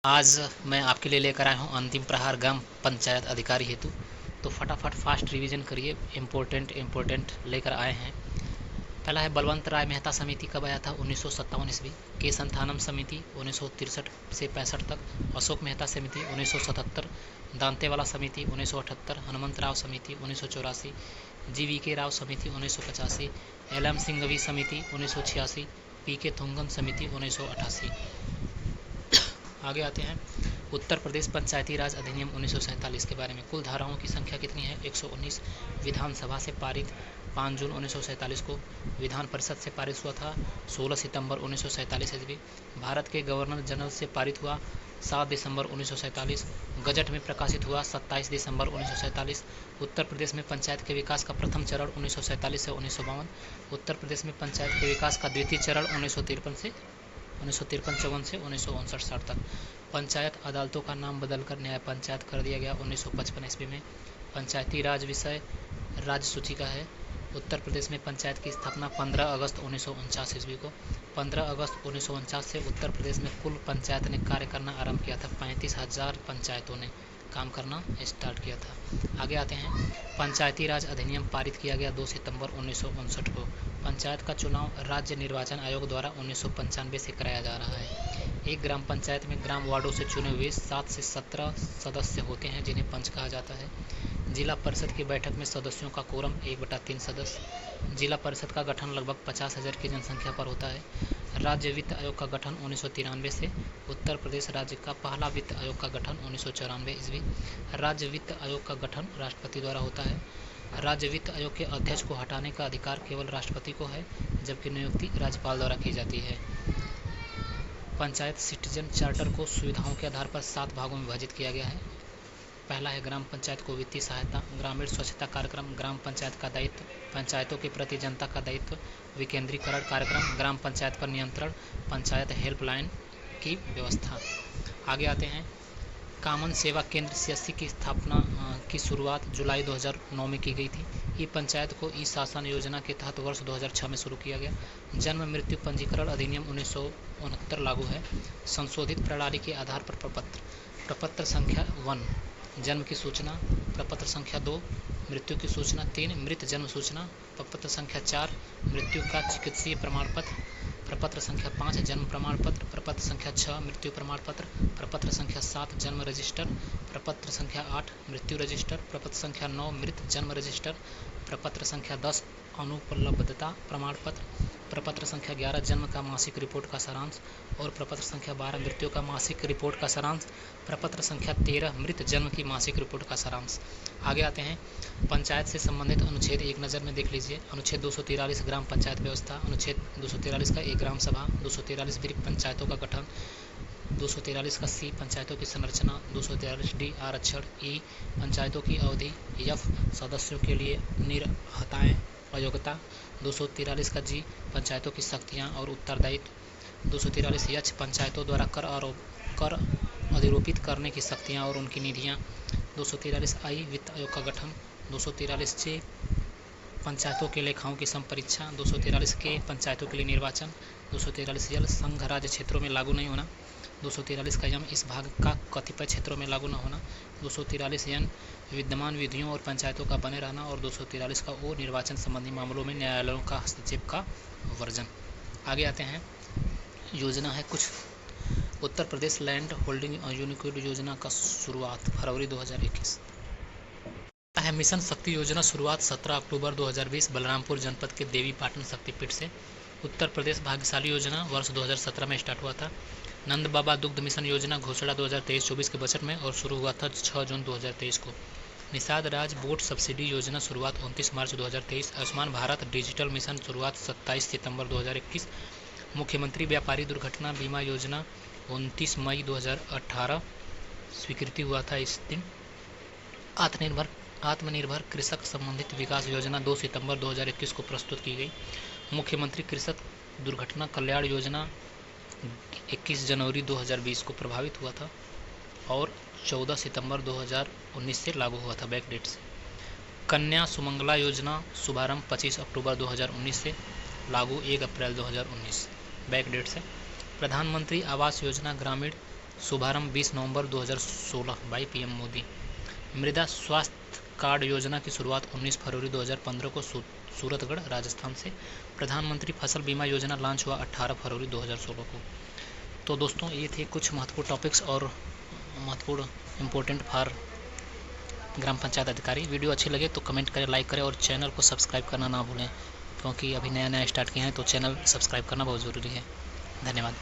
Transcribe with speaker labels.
Speaker 1: आज मैं आपके लिए लेकर आया हूँ अंतिम प्रहार ग्राम पंचायत अधिकारी हेतु। तो फटाफट फास्ट रिवीजन करिए, इम्पोर्टेंट लेकर आए हैं। पहला है बलवंत राय मेहता समिति कब आया था? 1957 ईस्वी। के संथानम समिति 1963 से 65 तक। अशोक मेहता समिति 1977। दांतेवाला समिति 1978। हनुमंत राव समिति 1984। GVK राव समिति 1985। LM सिंघवी समिति 1986। PK थुंगन समिति 1988। आगे आते हैं उत्तर प्रदेश पंचायती राज अधिनियम 1947 के बारे में। कुल धाराओं की संख्या कितनी है? 119। विधानसभा से पारित 5 जून 1947 को। विधान परिषद से पारित हुआ था 16 सितंबर 1947 ईस्वी। भारत के गवर्नर जनरल से पारित हुआ 7 दिसंबर 1947। गजट में प्रकाशित हुआ 27 दिसंबर 1947। उत्तर प्रदेश में पंचायत के विकास का प्रथम चरण 1947 से 1952। उत्तर प्रदेश में पंचायत के विकास का द्वितीय चरण 1953 से 1953-54 से 1959-60 तक। पंचायत अदालतों का नाम बदलकर न्याय पंचायत कर दिया गया 1955 ईस्वी में। पंचायती राज विषय राज्य सूची का है। उत्तर प्रदेश में पंचायत की स्थापना 15 अगस्त 1949 ईस्वी को। 15 अगस्त 1949 से उत्तर प्रदेश में कुल पंचायत ने कार्य करना आरंभ किया था। 35,000 पंचायतों ने काम करना स्टार्ट किया था। आगे आते हैं पंचायती राज अधिनियम पारित किया गया 2 सितंबर 1959 को। पंचायत का चुनाव राज्य निर्वाचन आयोग द्वारा 1995 से कराया जा रहा है। एक ग्राम पंचायत में ग्राम वार्डों से चुने हुए 7 से 17 सदस्य होते हैं जिन्हें पंच कहा जाता है। जिला परिषद की बैठक में सदस्यों का कोरम 1/3 सदस्य। जिला परिषद का गठन लगभग 50,000 की जनसंख्या पर होता है। राज्य वित्त आयोग का गठन 1993 से। उत्तर प्रदेश राज्य का पहला वित्त आयोग का गठन 1994 ईस्वी। राज्य वित्त आयोग का गठन राष्ट्रपति द्वारा होता है। राज्य वित्त आयोग के अध्यक्ष को हटाने का अधिकार केवल राष्ट्रपति को है, जबकि नियुक्ति राज्यपाल द्वारा की जाती है। पंचायत सिटीजन चार्टर को सुविधाओं के आधार पर 7 भागों में विभाजित किया गया है। पहला है ग्राम पंचायत को वित्तीय सहायता, ग्रामीण स्वच्छता कार्यक्रम, ग्राम पंचायत का दायित्व, पंचायतों के प्रति जनता का दायित्व, विकेंद्रीकरण कार्यक्रम, ग्राम पंचायत पर नियंत्रण, पंचायत हेल्पलाइन की व्यवस्था। आगे आते हैं कॉमन सेवा केंद्र CSC की स्थापना की शुरुआत जुलाई 2009 में की गई थी। ई पंचायत को ई शासन योजना के तहत वर्ष 2006 में शुरू किया गया। जन्म मृत्यु पंजीकरण अधिनियम 1969 लागू है। संशोधित प्रणाली के आधार पर प्रपत्र संख्या 1 जन्म की सूचना, प्रपत्र संख्या 2 मृत्यु की सूचना, 3 मृत जन्म सूचना, प्रपत्र संख्या 4 मृत्यु का चिकित्सीय प्रमाण पत्र, प्रपत्र संख्या 5 जन्म प्रमाण पत्र, प्रपत्र संख्या 6 मृत्यु प्रमाण पत्र, प्रपत्र संख्या 7 जन्म रजिस्टर, प्रपत्र संख्या 8 मृत्यु रजिस्टर, प्रपत्र संख्या 9 मृत जन्म रजिस्टर, प्रपत्र संख्या 10 अनुपलब्धता प्रमाण पत्र, प्रपत्र संख्या 11 जन्म का मासिक रिपोर्ट का सारांश और प्रपत्र संख्या 12 मृत्यु का मासिक रिपोर्ट का सारांश, प्रपत्र संख्या 13 मृत जन्म की मासिक रिपोर्ट का सारांश। आगे आते हैं पंचायत से संबंधित अनुच्छेद एक नज़र में देख लीजिए। अनुच्छेद 243 ग्राम पंचायत व्यवस्था, अनुच्छेद 243 का एक ग्राम सभा, 243 ब्रिक पंचायतों का गठन, 243 का C पंचायतों की संरचना, 243 D आरक्षण, E पंचायतों की अवधि, F सदस्यों के लिए निर्हताएँ अयोग्यता, 243 का G पंचायतों की शक्तियाँ और उत्तरदायित्व, 243 H पंचायतों द्वारा कर अधिरोपित करने की शक्तियाँ और उनकी निधियाँ, 243 I वित्त आयोग का गठन, 243 J पंचायतों के लेखाओं की संपरीक्षा, 243 K पंचायतों के लिए निर्वाचन, 243 L संघ राज्य क्षेत्रों में लागू नहीं होना, 243 का M इस भाग का कतिपय क्षेत्रों में लागू न होना, 243 N विद्यमान विधियों और पंचायतों का बने रहना और 243 का O निर्वाचन संबंधी मामलों में न्यायालयों का हस्तक्षेप का वर्जन। आगे आते हैं योजना है कुछ। Uttar Pradesh land holding unit योजना का शुरुआत फरवरी 2021 है। मिशन शक्ति योजना शुरुआत 17 अक्टूबर 2020 बलरामपुर जनपद के देवी पाटन शक्तिपीठ से। उत्तर प्रदेश भाग्यशाली योजना वर्ष 2017 में स्टार्ट हुआ था। नंद बाबा दुग्ध मिशन योजना घोषणा 2023-24 के बजट में और शुरू हुआ था 6 जून 2023 को। निषाद राज बोट सब्सिडी योजना शुरुआत 29 मार्च 2023। आयुष्मान भारत डिजिटल मिशन शुरुआत 27 सितंबर 2021। मुख्यमंत्री व्यापारी दुर्घटना बीमा योजना 29 मई 2018 स्वीकृति हुआ था इस दिन। आत्मनिर्भर कृषक संबंधित विकास योजना 2 सितंबर 2021 को प्रस्तुत की गई। मुख्यमंत्री कृषक दुर्घटना कल्याण योजना 21 जनवरी 2020 को प्रभावित हुआ था और 14 सितंबर 2019 से लागू हुआ था बैक डेट से। कन्या सुमंगला योजना शुभारंभ 25 अक्टूबर 2019 से, लागू 1 अप्रैल 2019 बैक डेट से। प्रधानमंत्री आवास योजना ग्रामीण शुभारंभ 20 नवंबर 2016 बाई पीएम मोदी। मृदा स्वास्थ्य कार्ड योजना की शुरुआत 19 फरवरी 2015 को सूरतगढ़ राजस्थान से। प्रधानमंत्री फसल बीमा योजना लॉन्च हुआ 18 फरवरी 2016 को। तो दोस्तों ये थे कुछ महत्वपूर्ण टॉपिक्स और महत्वपूर्ण इम्पोर्टेंट फॉर ग्राम पंचायत अधिकारी। वीडियो अच्छी लगे तो कमेंट करें, लाइक करें और चैनल को सब्सक्राइब करना ना भूलें, क्योंकि अभी नया स्टार्ट किया है तो चैनल सब्सक्राइब करना बहुत ज़रूरी है। धन्यवाद।